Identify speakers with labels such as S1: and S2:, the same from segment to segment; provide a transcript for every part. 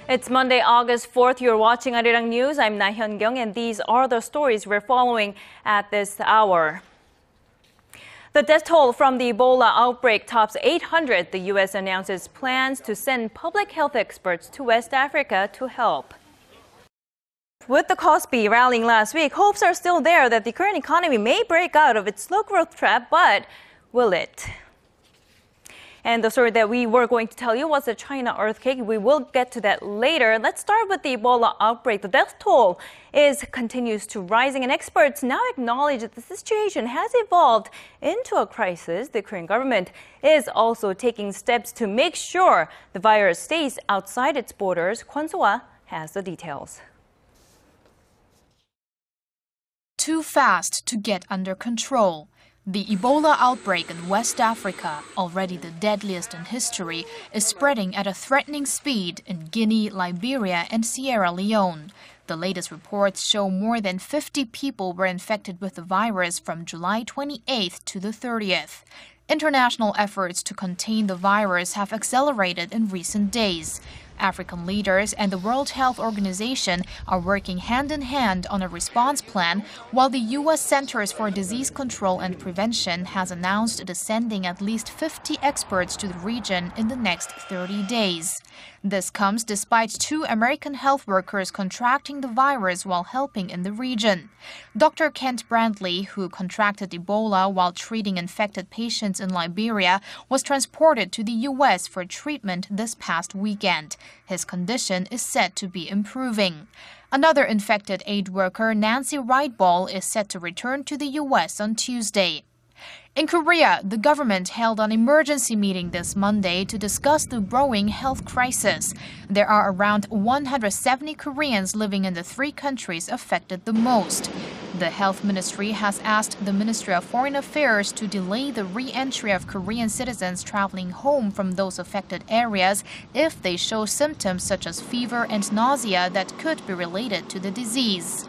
S1: It's Monday, August 4th. You're watching ARIRANG News. I'm Hyundai, and these are the stories we're following at this hour. The death toll from the Ebola outbreak tops 800. The U.S. announces plans to send public health experts to West Africa to help. With the Kospi rallying last week, hopes are still there that the current economy may break out of its slow growth trap, but will it? And the story that we were going to tell you was the China earthquake. We will get to that later. Let's start with the Ebola outbreak. The death toll continues to rising, and experts now acknowledge that the situation has evolved into a crisis. The Korean government is also taking steps to make sure the virus stays outside its borders. Kwon So-ah has the details.
S2: Too fast to get under control. The Ebola outbreak in West Africa, already the deadliest in history, is spreading at a threatening speed in Guinea, Liberia, and Sierra Leone. The latest reports show more than 50 people were infected with the virus from July 28th to the 30th. International efforts to contain the virus have accelerated in recent days. African leaders and the World Health Organization are working hand in hand on a response plan, while the U.S. Centers for Disease Control and Prevention has announced it is sending at least 50 experts to the region in the next 30 days. This comes despite 2 American health workers contracting the virus while helping in the region. Dr. Kent Brantley, who contracted Ebola while treating infected patients in Liberia, was transported to the U.S. for treatment this past weekend. His condition is said to be improving. Another infected aid worker, Nancy Wrightball, is set to return to the U.S. on Tuesday. In Korea, the government held an emergency meeting this Monday to discuss the growing health crisis. There are around 170 Koreans living in the 3 countries affected the most. The health ministry has asked the Ministry of Foreign Affairs to delay the re-entry of Korean citizens traveling home from those affected areas if they show symptoms such as fever and nausea that could be related to the disease.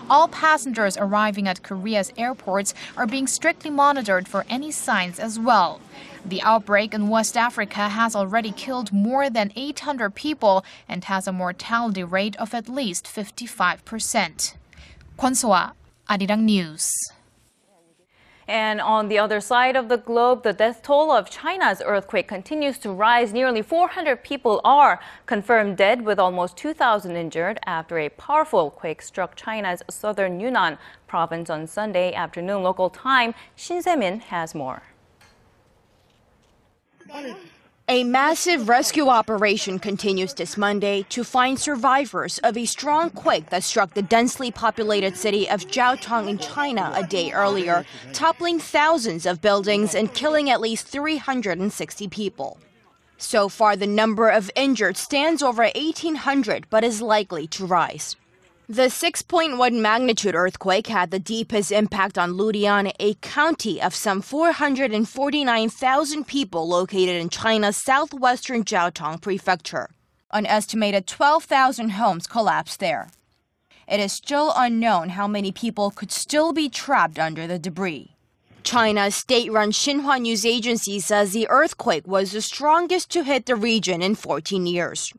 S2: All passengers arriving at Korea's airports are being strictly monitored for any signs as well. The outbreak in West Africa has already killed more than 800 people and has a mortality rate of at least 55%. Kwon So-ah, ARIRANG News.
S1: And on the other side of the globe, the death toll of China's earthquake continues to rise. Nearly 400 people are confirmed dead, with almost 2,000 injured after a powerful quake struck China's southern Yunnan province on Sunday afternoon local time. Shin Se-min has more.
S3: A massive rescue operation continues this Monday to find survivors of a strong quake that struck the densely populated city of Jiaotong in China a day earlier, toppling thousands of buildings and killing at least 360 people. So far, the number of injured stands over 1,800 but is likely to rise. The 6.1 magnitude earthquake had the deepest impact on Ludian, a county of some 449,000 people located in China's southwestern Jiaotong prefecture. An estimated 12,000 homes collapsed there. It is still unknown how many people could still be trapped under the debris. China's state-run Xinhua news agency says the earthquake was the strongest to hit the region in 14 years.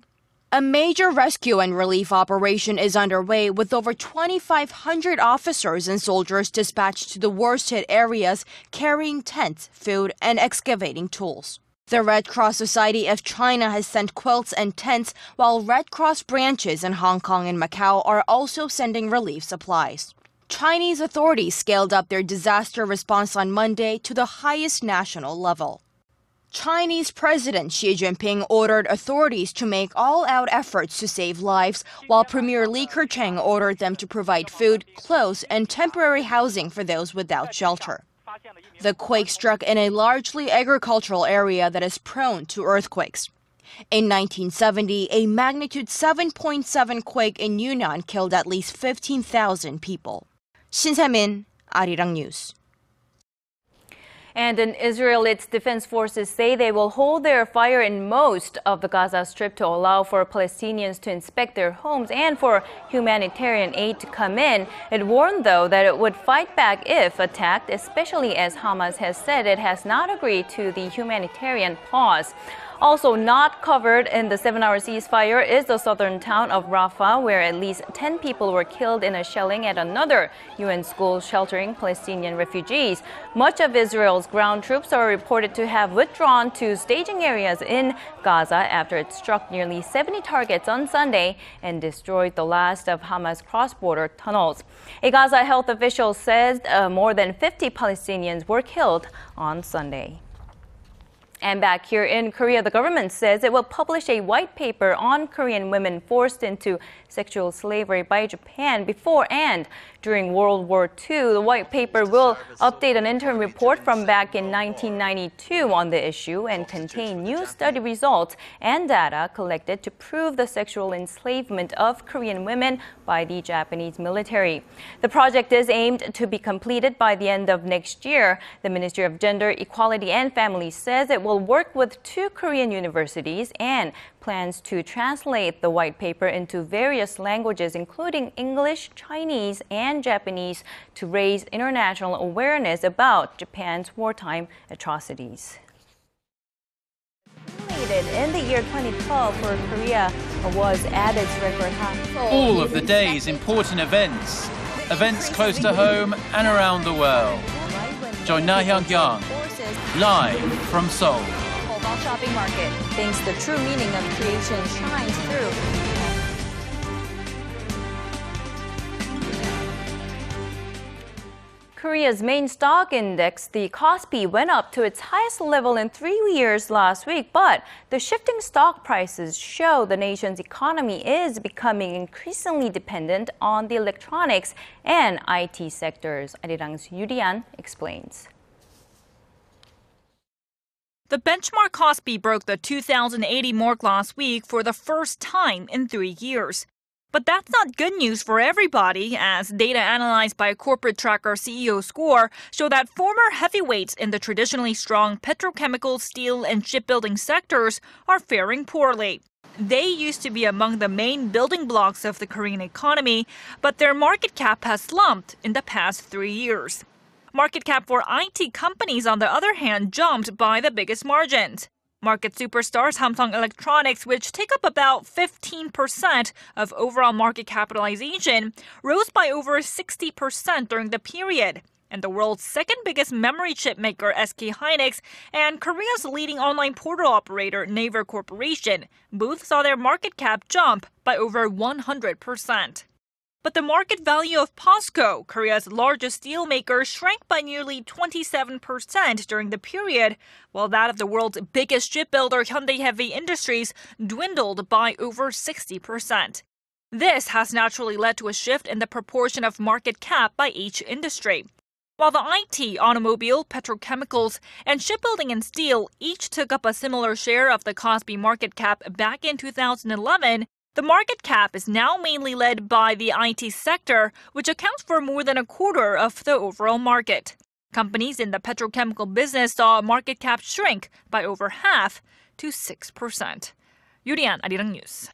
S3: A major rescue and relief operation is underway, with over 2,500 officers and soldiers dispatched to the worst-hit areas, carrying tents, food, and excavating tools. The Red Cross Society of China has sent quilts and tents, while Red Cross branches in Hong Kong and Macau are also sending relief supplies. Chinese authorities scaled up their disaster response on Monday to the highest national level. Chinese President Xi Jinping ordered authorities to make all-out efforts to save lives, while Premier Li Keqiang ordered them to provide food, clothes, and temporary housing for those without shelter. The quake struck in a largely agricultural area that is prone to earthquakes. In 1970, a magnitude 7.7 quake in Yunnan killed at least 15,000 people. Shin Se-min, ARIRANG News.
S1: And in Israel, its defense forces say they will hold their fire in most of the Gaza Strip to allow for Palestinians to inspect their homes and for humanitarian aid to come in. It warned, though, that it would fight back if attacked, especially as Hamas has said it has not agreed to the humanitarian pause. Also not covered in the 7-hour ceasefire is the southern town of Rafah, where at least 10 people were killed in a shelling at another UN school sheltering Palestinian refugees. Much of Israel's ground troops are reported to have withdrawn to staging areas in Gaza after it struck nearly 70 targets on Sunday and destroyed the last of Hamas cross-border tunnels. A Gaza health official says more than 50 Palestinians were killed on Sunday. And back here in Korea, the government says it will publish a white paper on Korean women forced into sexual slavery by Japan before and during World War II. The white paper will update an interim report from back in 1992 on the issue and contain new study results and data collected to prove the sexual enslavement of Korean women by the Japanese military. The project is aimed to be completed by the end of next year. The Ministry of Gender, Equality and Family says it will work with 2 Korean universities and plans to translate the white paper into various languages, including English, Chinese, and Japanese, to raise international awareness about Japan's wartime atrocities. In the year 2012 for Korea was at its record high.
S4: All of the day's important events close to home and around the world. Join Incheon live from Seoul.
S1: Shopping market thinks the true meaning of creation shines through. Korea's main stock index, the Kospi, went up to its highest level in 3 years last week, but the shifting stock prices show the nation's economy is becoming increasingly dependent on the electronics and IT sectors. ARIRANG's Jin explains.
S5: The benchmark Kospi broke the 2,080 mark last week for the first time in 3 years. But that's not good news for everybody, as data analyzed by Corporate Tracker CEO Score show that former heavyweights in the traditionally strong petrochemical, steel, and shipbuilding sectors are faring poorly. They used to be among the main building blocks of the Korean economy, but their market cap has slumped in the past 3 years. Market cap for IT companies, on the other hand, jumped by the biggest margins. Market superstars Samsung Electronics, which take up about 15% of overall market capitalization, rose by over 60% during the period. And the world's second biggest memory chip maker, SK Hynix, and Korea's leading online portal operator, Naver Corporation, both saw their market cap jump by over 100%. But the market value of POSCO, Korea's largest steelmaker, shrank by nearly 27% during the period, while that of the world's biggest shipbuilder, Hyundai Heavy Industries, dwindled by over 60%. This has naturally led to a shift in the proportion of market cap by each industry. While the IT, automobile, petrochemicals, and shipbuilding and steel each took up a similar share of the Kospi market cap back in 2011, the market cap is now mainly led by the IT sector, which accounts for more than a quarter of the overall market. Companies in the petrochemical business saw market cap shrink by over half to 6%. Jin, ARIRANG News.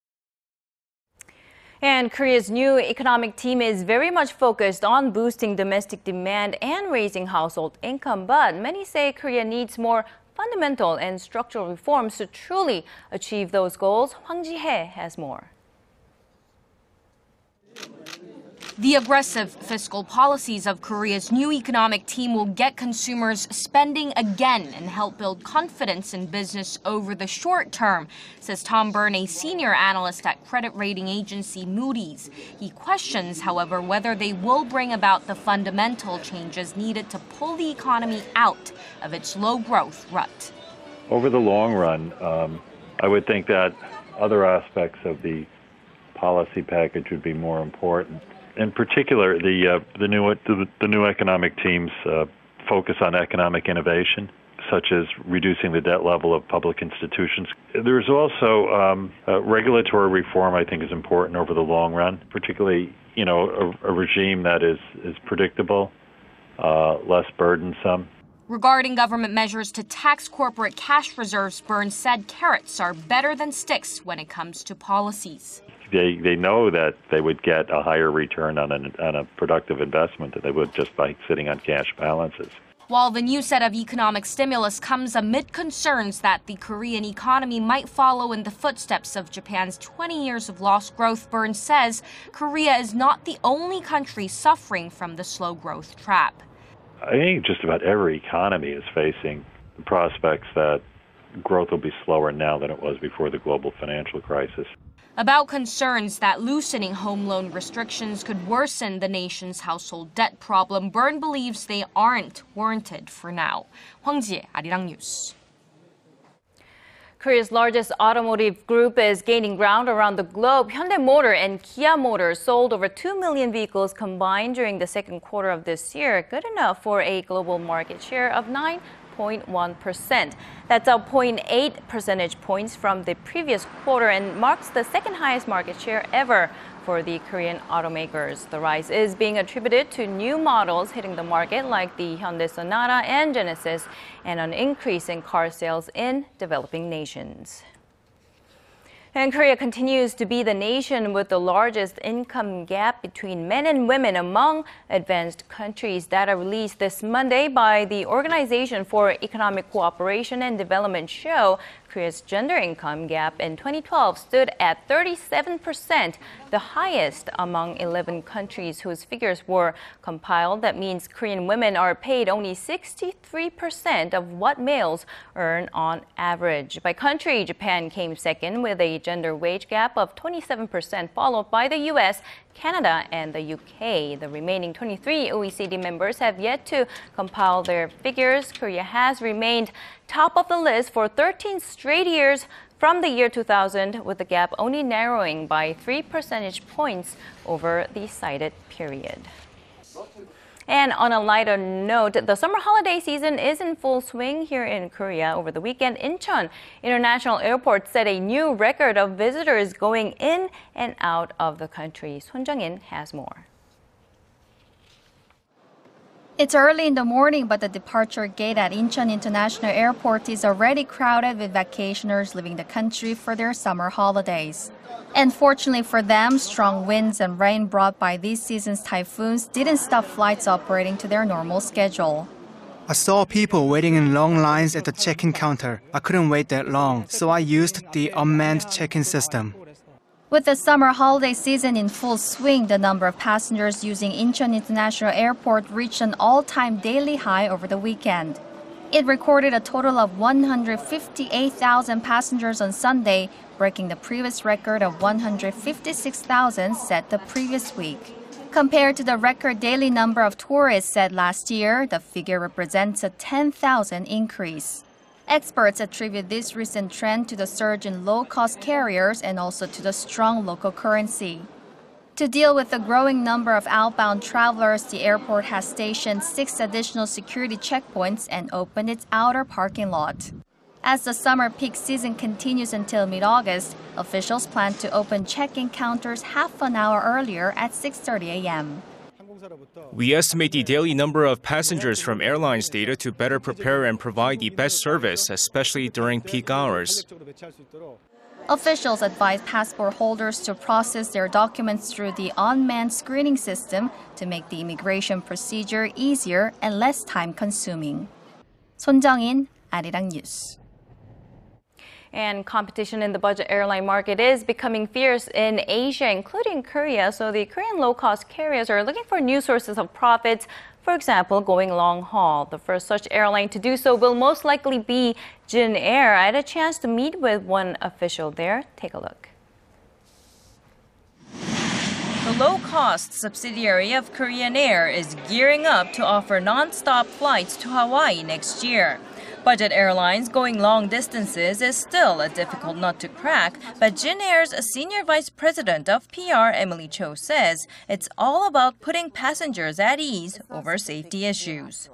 S1: And Korea's new economic team is very much focused on boosting domestic demand and raising household income, but many say Korea needs more fundamental and structural reforms to truly achieve those goals. Hwang Ji-hye has more.
S3: The aggressive fiscal policies of Korea's new economic team will get consumers spending again and help build confidence in business over the short term, says Tom Byrne, a senior analyst at credit rating agency Moody's. He questions, however, whether they will bring about the fundamental changes needed to pull the economy out of its low-growth rut.
S6: Over the long run, I would think that other aspects of the policy package would be more important. In particular, the new economic team's focus on economic innovation, such as reducing the debt level of public institutions. There's also regulatory reform, I think, is important over the long run, particularly, a regime that is predictable, less burdensome.
S3: Regarding government measures to tax corporate cash reserves, Burns said carrots are better than sticks when it comes to policies.
S6: They know that they would get a higher return on a productive investment than they would just by sitting on cash balances.
S3: While the new set of economic stimulus comes amid concerns that the Korean economy might follow in the footsteps of Japan's 20 years of lost growth, Burns says Korea is not the only country suffering from the slow growth trap.
S6: I think just about every economy is facing the prospects that growth will be slower now than it was before the global financial crisis.
S3: About concerns that loosening home loan restrictions could worsen the nation's household debt problem, Burns believes they aren't warranted for now. Hwang Ji-ae, ARIRANG News.
S1: Korea's largest automotive group is gaining ground around the globe. Hyundai Motor and Kia Motors sold over 2 million vehicles combined during the second quarter of this year, good enough for a global market share of 9.1%. That's up 0.8 percentage points from the previous quarter and marks the second highest market share ever for the Korean automakers. The rise is being attributed to new models hitting the market like the Hyundai Sonata and Genesis and an increase in car sales in developing nations. And Korea continues to be the nation with the largest income gap between men and women among advanced countries. Data released this Monday by the Organization for Economic Cooperation and Development show Korea's gender income gap in 2012 stood at 37%, the highest among 11 countries whose figures were compiled. That means Korean women are paid only 63% of what males earn on average. By country, Japan came second with a gender wage gap of 27%, followed by the U.S., Canada, and the UK. The remaining 23 OECD members have yet to compile their figures. Korea has remained top of the list for 13 straight years from the year 2000, with the gap only narrowing by 3 percentage points over the cited period. And on a lighter note, the summer holiday season is in full swing here in Korea. Over the weekend, Incheon International Airport set a new record of visitors going in and out of the country. Son Jung-in has more.
S7: It's early in the morning, but the departure gate at Incheon International Airport is already crowded with vacationers leaving the country for their summer holidays. And fortunately for them, strong winds and rain brought by this season's typhoons didn't stop flights operating to their normal schedule.
S8: I saw people waiting in long lines at the check-in counter. I couldn't wait that long, so I used the unmanned check-in system.
S7: With the summer holiday season in full swing, the number of passengers using Incheon International Airport reached an all-time daily high over the weekend. It recorded a total of 158,000 passengers on Sunday, breaking the previous record of 156,000 set the previous week. Compared to the record daily number of tourists set last year, the figure represents a 10,000 increase. Experts attribute this recent trend to the surge in low-cost carriers and also to the strong local currency. To deal with the growing number of outbound travelers, the airport has stationed 6 additional security checkpoints and opened its outer parking lot. As the summer peak season continues until mid-August, officials plan to open check-in counters half an hour earlier at 6:30 a.m.
S9: We estimate the daily number of passengers from airlines data to better prepare and provide the best service, especially during peak hours.
S7: Officials advise passport holders to process their documents through the unmanned screening system to make the immigration procedure easier and less time-consuming. Son Jung-in, ARIRANG News.
S1: And competition in the budget airline market is becoming fierce in Asia, including Korea. So the Korean low-cost carriers are looking for new sources of profits, for example, going long haul. The first such airline to do so will most likely be Jin Air. I had a chance to meet with one official there. Take a look. The low-cost subsidiary of Korean Air is gearing up to offer non-stop flights to Hawaii next year. Budget airlines going long distances is still a difficult nut to crack, but Jin Air's senior vice president of PR, Emily Cho, says it's all about putting passengers at ease over safety issues.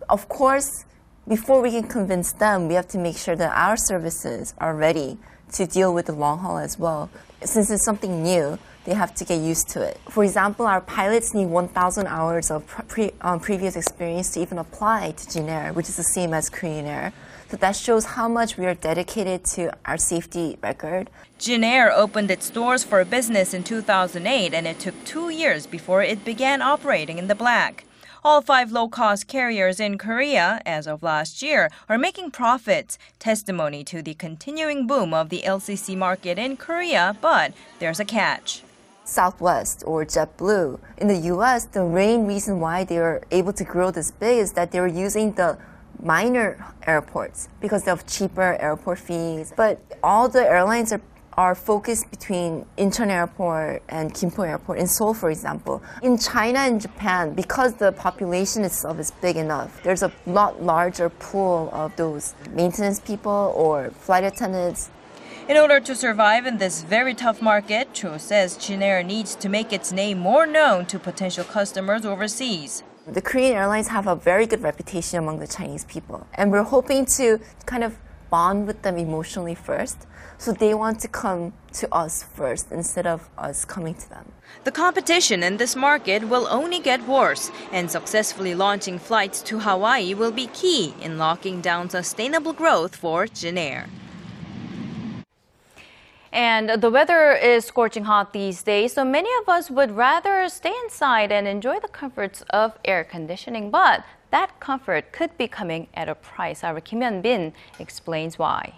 S10: Of course, before we can convince them, we have to make sure that our services are ready to deal with the long haul as well. Since it's something new, they have to get used to it. For example, our pilots need 1,000 hours of previous experience to even apply to Jin Air, which is the same as Korean Air. So that shows how much we are dedicated to our safety record.
S1: Jin Air opened its doors for business in 2008, and it took 2 years before it began operating in the black. All 5 low-cost carriers in Korea, as of last year, are making profits, testimony to the continuing boom of the LCC market in Korea, but there's a catch.
S10: Southwest or JetBlue. In the US, the main reason why they are able to grow this big is that they're using the minor airports because they have cheaper airport fees. But all the airlines are focused between Incheon Airport and Gimpo Airport in Seoul, for example. In China and Japan, because the population itself is big enough, there's a lot larger pool of those maintenance people or flight attendants.
S1: In order to survive in this very tough market, Cho says Jin Air needs to make its name more known to potential customers overseas.
S10: The Korean airlines have a very good reputation among the Chinese people, and we're hoping to kind of bond with them emotionally first, so they want to come to us first instead of us coming to them.
S1: The competition in this market will only get worse, and successfully launching flights to Hawaii will be key in locking down sustainable growth for Jin Air. And the weather is scorching hot these days, so many of us would rather stay inside and enjoy the comforts of air conditioning. But that comfort could be coming at a price. Our Kim Hyun-bin explains why.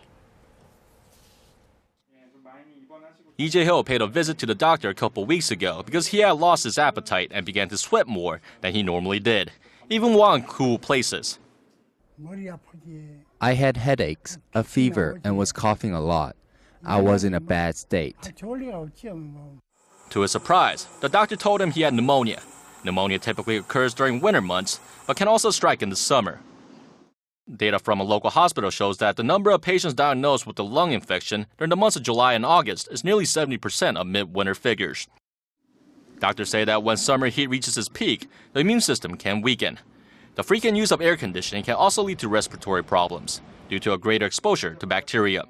S11: Lee Jae-ho paid a visit to the doctor a couple weeks ago because he had lost his appetite and began to sweat more than he normally did, even while in cool places.
S12: I had headaches, a fever, and was coughing a lot. I was in a bad state.
S11: To his surprise, the doctor told him he had pneumonia. Pneumonia typically occurs during winter months, but can also strike in the summer. Data from a local hospital shows that the number of patients diagnosed with a lung infection during the months of July and August is nearly 70% of midwinter figures. Doctors say that when summer heat reaches its peak, the immune system can weaken. The frequent use of air conditioning can also lead to respiratory problems due to a greater exposure to bacteria.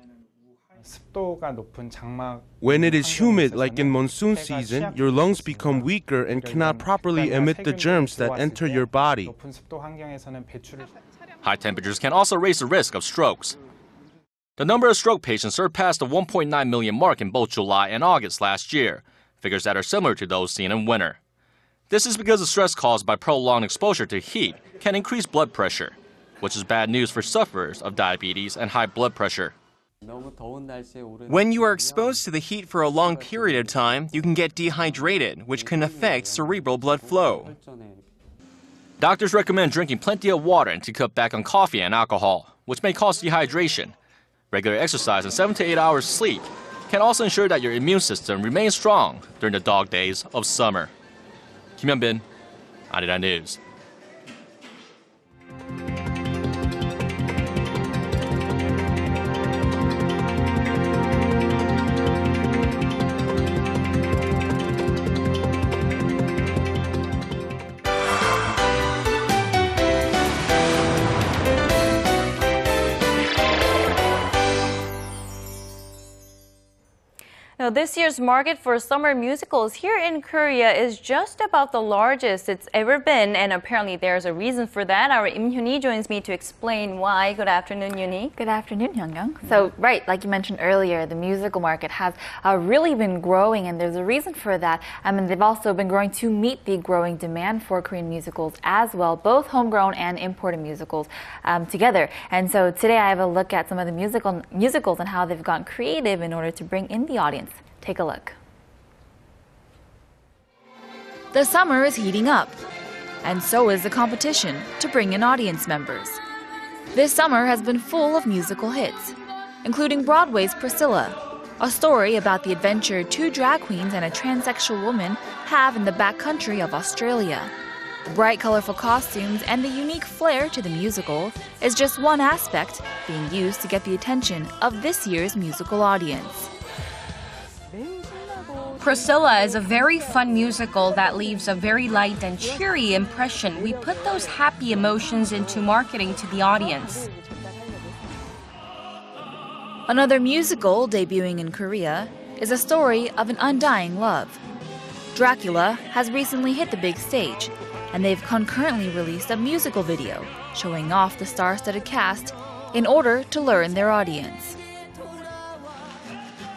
S13: When it is humid, like in monsoon season, your lungs become weaker and cannot properly emit the germs that enter your body.
S11: High temperatures can also raise the risk of strokes. The number of stroke patients surpassed the 1.9 million mark in both July and August last year, figures that are similar to those seen in winter. This is because the stress caused by prolonged exposure to heat can increase blood pressure, which is bad news for sufferers of diabetes and high blood pressure.
S14: When you are exposed to the heat for a long period of time, you can get dehydrated, which can affect cerebral blood flow.
S11: Doctors recommend drinking plenty of water and to cut back on coffee and alcohol, which may cause dehydration. Regular exercise and 7 to 8 hours sleep can also ensure that your immune system remains strong during the dog days of summer. Kim Hyun-bin, ARIRANG News.
S1: Now, this year's market for summer musicals here in Korea is just about the largest it's ever been, and apparently there's a reason for that. Our Im Hyun-hee joins me to explain why. Good afternoon, Yoon-hee.
S15: Good afternoon, Hyun-kyung. So, right, like you mentioned earlier, the musical market has really been growing, and there's a reason for that. And they've also been growing to meet the growing demand for Korean musicals as well, both homegrown and imported musicals together. And so today I have a look at some of the musicals and how they've gotten creative in order to bring in the audience. Take a look.
S2: The summer is heating up, and so is the competition to bring in audience members. This summer has been full of musical hits, including Broadway's Priscilla, a story about the adventure 2 drag queens and a transsexual woman have in the backcountry of Australia. The bright, colorful costumes and the unique flair to the musical is just one aspect being used to get the attention of this year's musical audience.
S3: Priscilla is a very fun musical that leaves a very light and cheery impression. We put those happy emotions into marketing to the audience.
S15: Another musical debuting in Korea is a story of an undying love. Dracula has recently hit the big stage, and they've concurrently released a musical video showing off the star-studded cast in order to lure in their audience.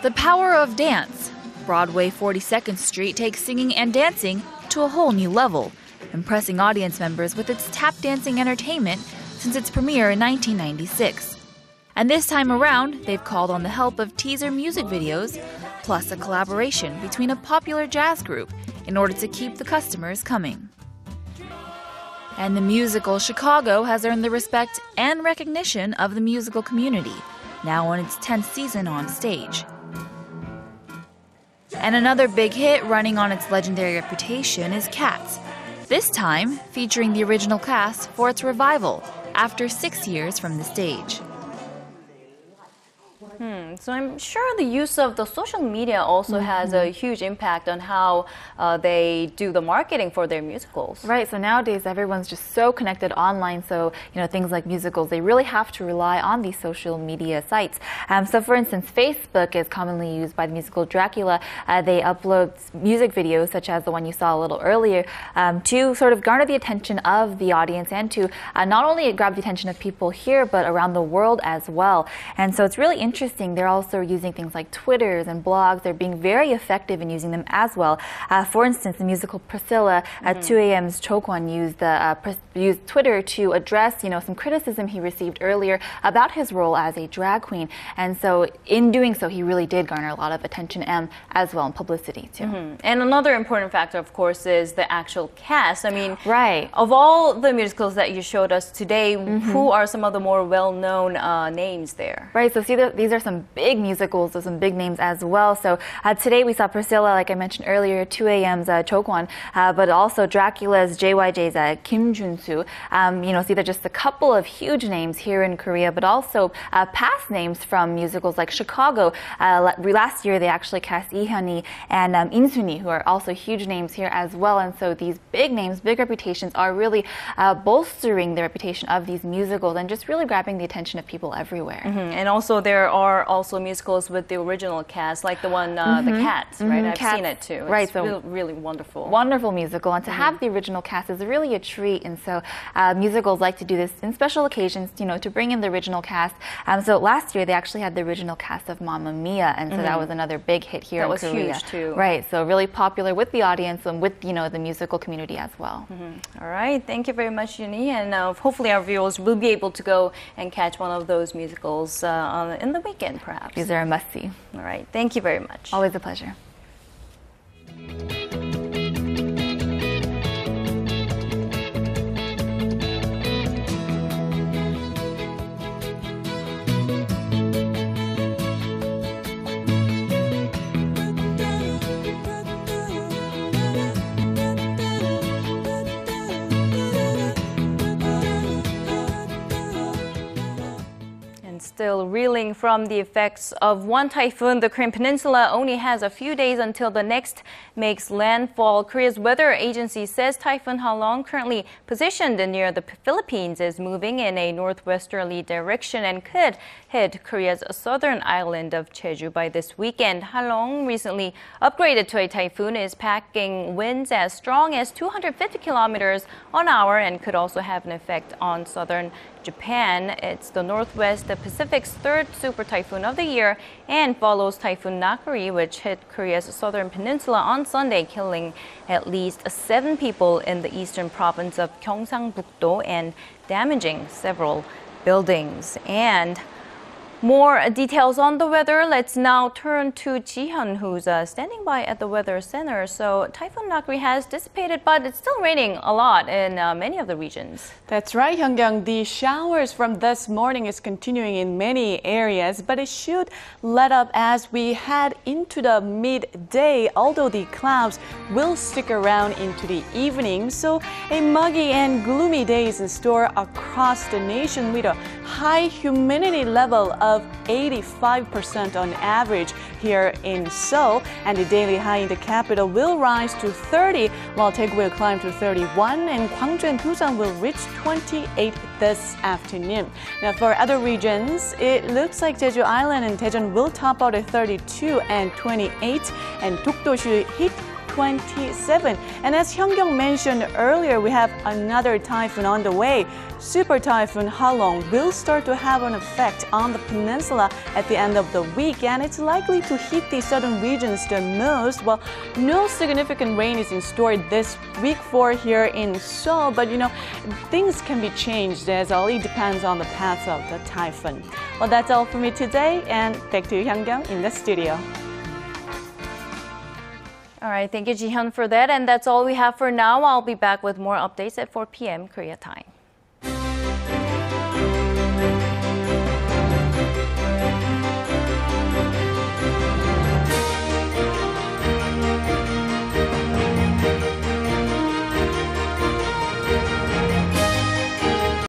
S15: The power of dance. Broadway 42nd Street takes singing and dancing to a whole new level, impressing audience members with its tap dancing entertainment since its premiere in 1996. And this time around, they've called on the help of teaser music videos, plus a collaboration between a popular jazz group in order to keep the customers coming. And the musical Chicago has earned the respect and recognition of the musical community, now on its 10th season on stage. And another big hit running on its legendary reputation is Cats, this time featuring the original cast for its revival after 6 years from the stage.
S1: So I'm sure the use of the social media also has a huge impact on how they do the marketing for their musicals.
S15: Right, so nowadays everyone's just so connected online, so things like musicals, they really have to rely on these social media sites. So for instance, Facebook is commonly used by the musical Dracula. They upload music videos such as the one you saw a little earlier to sort of garner the attention of the audience and to not only grab the attention of people here but around the world as well. And so it's really interesting. They're also using things like Twitters and blogs. They're being very effective in using them as well. For instance, the musical Priscilla at 2AM's Chokwon used Twitter to address, some criticism he received earlier about his role as a drag queen. And so in doing so, he really did garner a lot of attention as well and publicity too.
S1: And another important factor, of course, is the actual cast. I mean,
S15: right.
S1: Of all the musicals that you showed us today, who are some of the more well-known names there?
S15: Right, so see, these are some big musicals, so some big names as well. So today we saw Priscilla, like I mentioned earlier, 2AM's Chokwon, but also Dracula's JYJ's Kim Junsu. See, they're just a couple of huge names here in Korea, but also past names from musicals like Chicago. Last year they actually cast Ihyuni and Insuni, who are also huge names here as well. And so these big names, big reputations are really bolstering the reputation of these musicals and just really grabbing the attention of people everywhere.
S1: And also there are also musicals with the original cast, like the one, The Cats, right? I've seen it too. It's
S15: right, so
S1: really wonderful.
S15: Wonderful musical, and to have the original cast is really a treat. And so musicals like to do this in special occasions, to bring in the original cast. So last year they actually had the original cast of Mamma Mia, and so that was another big hit here in Korea.
S1: That was huge too.
S15: Right, so really popular with the audience and with the musical community as well.
S1: All right, thank you very much, Yuni, and hopefully our viewers will be able to go and catch one of those musicals in the weekend, perhaps.
S15: These are a must-see.
S1: All right, thank you very much.
S15: Always a pleasure.
S1: Still reeling from the effects of one typhoon, the Korean peninsula only has a few days until the next makes landfall. Korea's weather agency says Typhoon Halong, currently positioned near the Philippines, is moving in a northwesterly direction and could hit Korea's southern island of Jeju by this weekend. Halong, recently upgraded to a typhoon, is packing winds as strong as 250 kilometers an hour and could also have an effect on southern Japan. It's the Northwest Pacific's third super typhoon of the year and follows Typhoon Nakuri, which hit Korea's southern peninsula on Sunday, killing at least 7 people in the eastern province of Gyeongsang-buk-do and damaging several buildings. And more details on the weather. Let's now turn to Jihyun, who's standing by at the weather center. So Typhoon Nakuri has dissipated, but it's still raining a lot in many of the regions.
S16: That's right, Hyungyang. The showers from this morning is continuing in many areas, but it should let up as we head into the midday, although the clouds will stick around into the evening. So a muggy and gloomy day is in store across the nation with a high humidity level of of 85% on average here in Seoul, and the daily high in the capital will rise to 30, while Daegu will climb to 31, and Gwangju and Busan will reach 28 this afternoon. Now, for other regions, it looks like Jeju Island and Daejeon will top out at 32 and 28, and Dokdo should hit 27. And as Hyun-kyung mentioned earlier, we have another typhoon on the way. Super Typhoon Halong will start to have an effect on the peninsula at the end of the week, and it's likely to hit the southern regions the most. Well, no significant rain is in store this week for here in Seoul, but things can be changed as all it depends on the path of the typhoon. Well, that's all for me today, and back to Hyun-kyung in the studio.
S1: All right, thank you, Ji-hyun, for that. And that's all we have for now. I'll be back with more updates at 4 p.m. Korea time.